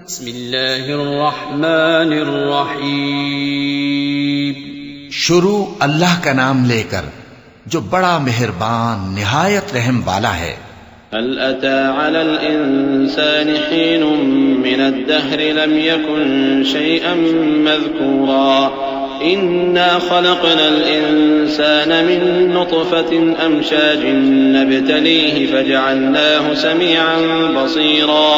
بسم اللہ الرحمن الرحیم. شروع اللہ کا نام لے کر جو بڑا مہربان نہایت رحم والا ہے. هل أتى على الإنسان حين من الدهر لم يكن شيئا مذكورا إنا خلقنا الإنسان من نطفة أمشاج نبتليه فجعلناه سميعا بصيرا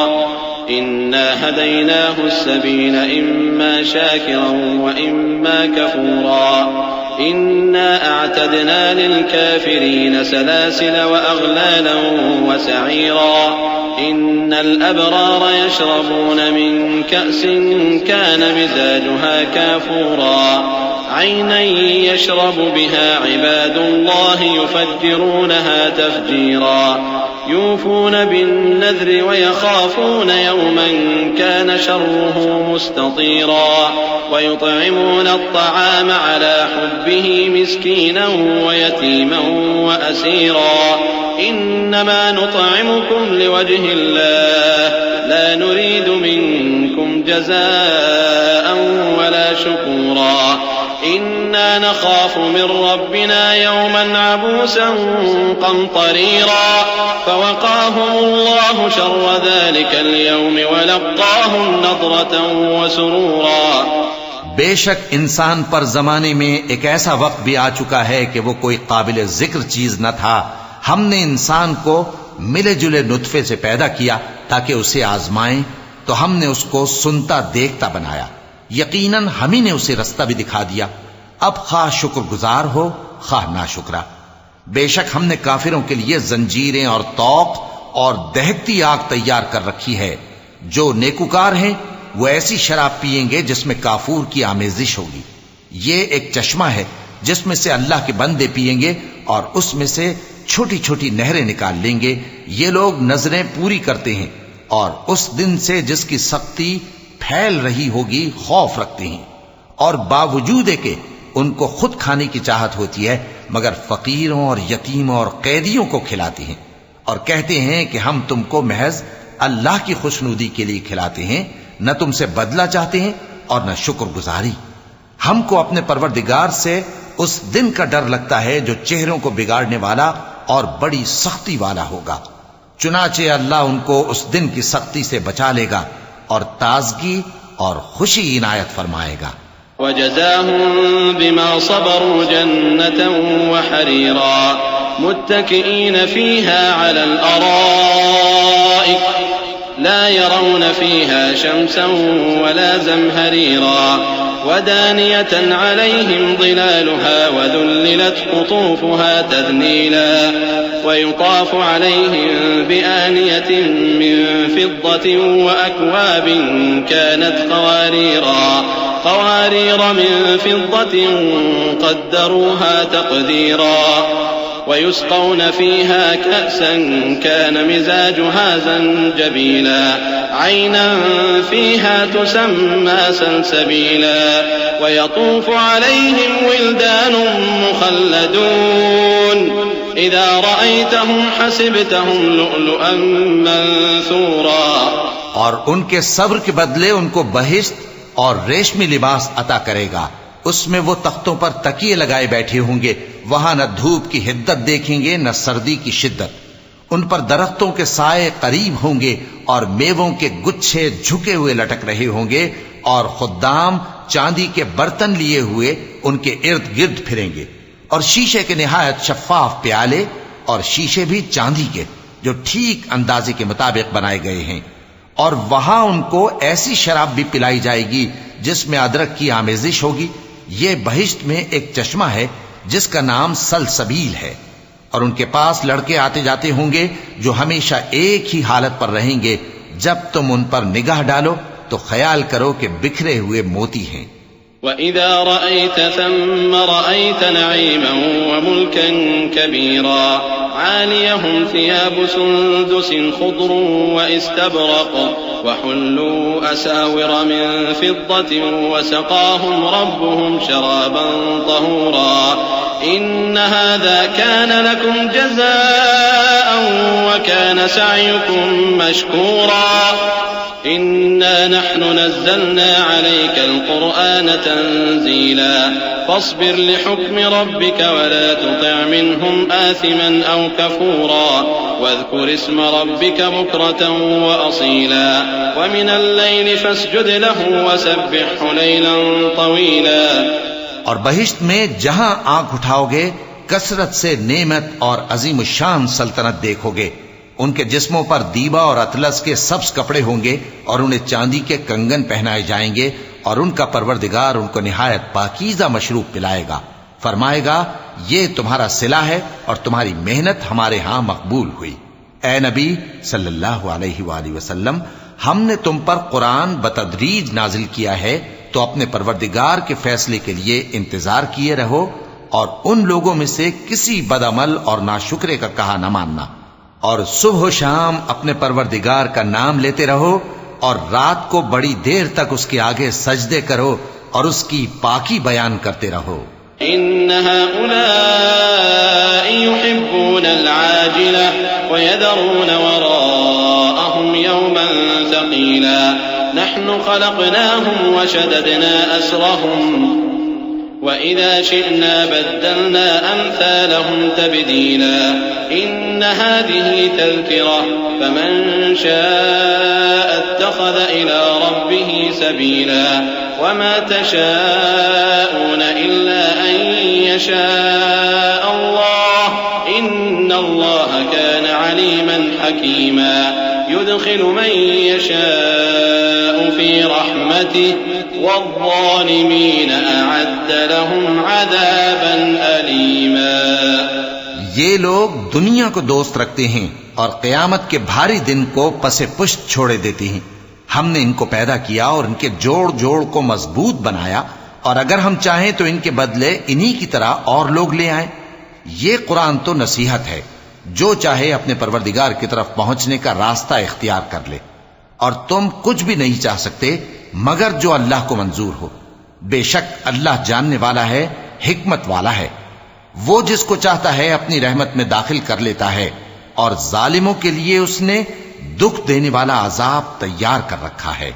إنا هديناه السبيل إما شاكرا وإما كفورا إنا أعتدنا للكافرين سلاسل وأغلالا وسعيرا إن الأبرار يشربون من كأس كان مزاجها كافورا عينا يشرب بها عباد الله يفجرونها تفجيرا يوفون بالنذر ويخافون يوما كان شره مستطيرا ويطعمون الطعام على حبه مسكينا ويتيما وأسيرا إنما نطعمكم لوجه الله لا نريد منكم جزاء ولا شكورا إنا نخاف من ربنا يوما عبوسا قمطريرا فوقاهم الله شر ذلك اليوم ولقاهم نضرة وسرورا. بے شک انسان پر زمانے میں ایک ایسا وقت بھی آ چکا ہے کہ وہ کوئی قابل ذکر چیز نہ تھا. ہم نے انسان کو ملے جلے نطفے سے پیدا کیا تاکہ اسے آزمائیں، تو ہم نے اس کو سنتا دیکھتا بنایا. یقیناً ہم ہی نے اسے رستہ بھی دکھا دیا. اب خواہ شکر گزار ہو خواہ ناشکرا. بے شک ہم نے کافروں کے لیے زنجیریں اور طوق اور دہکتی آگ تیار کر رکھی ہے. جو نیکوکار ہیں وہ ایسی شراب پیئیں گے جس میں کافور کی آمیزش ہوگی. یہ ایک چشمہ ہے جس میں سے اللہ کے بندے پیئیں گے اور اس میں سے چھوٹی چھوٹی نہریں نکال لیں گے. یہ لوگ نظریں پوری کرتے ہیں اور اس دن سے جس کی سختی پھیل رہی ہوگی خوف رکھتے ہیں، اور باوجود کہ ان کو خود کھانے کی چاہت ہوتی ہے مگر فقیروں اور یتیموں اور قیدیوں کو کھلاتے ہیں، اور کہتے ہیں کہ ہم تم کو محض اللہ کی خوشنودی کے لیے کھلاتے ہیں، نہ تم سے بدلہ چاہتے ہیں اور نہ شکر گزاری. ہم کو اپنے پروردگار سے اس دن کا ڈر لگتا ہے جو چہروں کو بگاڑنے والا اور بڑی سختی والا ہوگا. چنانچہ اللہ ان کو اس دن کی سختی سے بچا لے گا اور تازگی اور خوشی عنایت فرمائے گا. وجزاهم بما صبروا جنة وحريرا متكئين فيها على الأرائك لا يرون فيها شمسا ولا زمهريرا ودانية عليهم ظلالها وذللت قطوفها تذليلا ويطاف عليهم بآنية من فضة وأكواب كانت قوارير من فضة قدروها تقديرا ويسقون فيها كأسا كان مزاجها زنجبيلا عينا فيها تسمى سلسبيلا ويطوف عليهم ولدان مخلدون إذا رأيتهم حسبتهم لؤلؤا منثورا. اور ان کے صبر کے بدلے ان کو بہشت اور ریشمی لباس عطا کرے گا. اس میں وہ تختوں پر تکیے لگائے بیٹھے ہوں گے. وہاں نہ دھوپ کی حدت دیکھیں گے نہ سردی کی شدت. ان پر درختوں کے سائے قریب ہوں گے اور میووں کے گچھے جھکے ہوئے لٹک رہے ہوں گے، اور خدام چاندی کے برتن لیے ہوئے ان کے ارد گرد پھریں گے، اور شیشے کے نہایت شفاف پیالے اور شیشے بھی چاندی کے جو ٹھیک اندازے کے مطابق بنائے گئے ہیں. اور وہاں ان کو ایسی شراب بھی پلائی جائے گی جس میں ادرک کی آمیزش ہوگی. یہ بہشت میں ایک چشمہ ہے جس کا نام سلسبیل ہے. اور ان کے پاس لڑکے آتے جاتے ہوں گے جو ہمیشہ ایک ہی حالت پر رہیں گے. جب تم ان پر نگاہ ڈالو تو خیال کرو کہ بکھرے ہوئے موتی ہیں. وَإِذَا رَأَيْتَ ثَمَّ رَأَيْتَ نَعِيمًا وَمُلْكًا كَبِيرًا عَالِيَهُمْ ثِيَابُ سُندُسٍ خُضْرٌ وَإِسْتَبْرَقٌ وَحُلُّوا أَسَاوِرَ مِن فِضَّةٍ وَسَقَاهُمْ رَبُّهُمْ شَرَابًا طَهُورًا إِنَّ هَذَا كَانَ لَكُمْ جَزَاءً وَكَانَ سَعْيُكُمْ مَشْكُورًا. إنا نحن نزلنا عليك القرآن تنزيلا فاصبر لحكم ربك ولا تطع منهم آثما أو كفورا واذكر اسم ربك بكرة وأصيلا ومن الليل فاسجد له وسبحه ليلا طويلا. اور بہشت میں جہاں آنکھ اٹھاؤ گے کثرت سے نعمت اور عظیم الشان سلطنت دیکھو گے. ان کے جسموں پر دیبا اور اطلس کے سبز کپڑے ہوں گے اور انہیں چاندی کے کنگن پہنائے جائیں گے اور ان کا پروردگار ان کو نہایت پاکیزہ مشروب پلائے گا. فرمائے گا یہ تمہارا صلہ ہے اور تمہاری محنت ہمارے ہاں مقبول ہوئی. اے نبی صلی اللہ علیہ وآلہ وسلم، ہم نے تم پر قرآن بتدریج نازل کیا ہے تو اپنے پروردگار کے فیصلے کے لیے انتظار کیے رہو اور ان لوگوں میں سے کسی بدعمل اور ناشکرے کا کہا نہ ماننا. اور صبح و شام اپنے پروردگار کا نام لیتے رہو اور رات کو بڑی دیر تک اس کے آگے سجدے کرو اور اس کی پاکی بیان کرتے رہو. إن هؤلاء يحبون العاجلة ويذرون وراءهم يوما ثقيلا نحن خلقناهم وشددنا أسرهم وإذا شئنا بدلنا أمثالهم تبديلا إن هذه تذكرة فمن شاء اتخذ إلى ربه سبيلا وما تشاءون إلا أن يشاء الله إن الله كان عليما حكيما يدخل من يشاء في رحمته والظالمين أعد لهم عذابا أليما. یہ لوگ دنیا کو دوست رکھتے ہیں اور قیامت کے بھاری دن کو پس پشت چھوڑے دیتے ہیں. ہم نے ان کو پیدا کیا اور ان کے جوڑ جوڑ کو مضبوط بنایا اور اگر ہم چاہیں تو ان کے بدلے انہی کی طرح اور لوگ لے آئیں. یہ قرآن تو نصیحت ہے، جو چاہے اپنے پروردگار کی طرف پہنچنے کا راستہ اختیار کر لے اور تم کچھ بھی نہیں چاہ سکتے مگر جو اللہ کو منظور ہو. بے شک اللہ جاننے والا ہے، حکمت والا ہے. وہ جس کو چاہتا ہے اپنی رحمت میں داخل کر لیتا ہے اور ظالموں کے لیے اس نے دکھ دینے والا عذاب تیار کر رکھا ہے.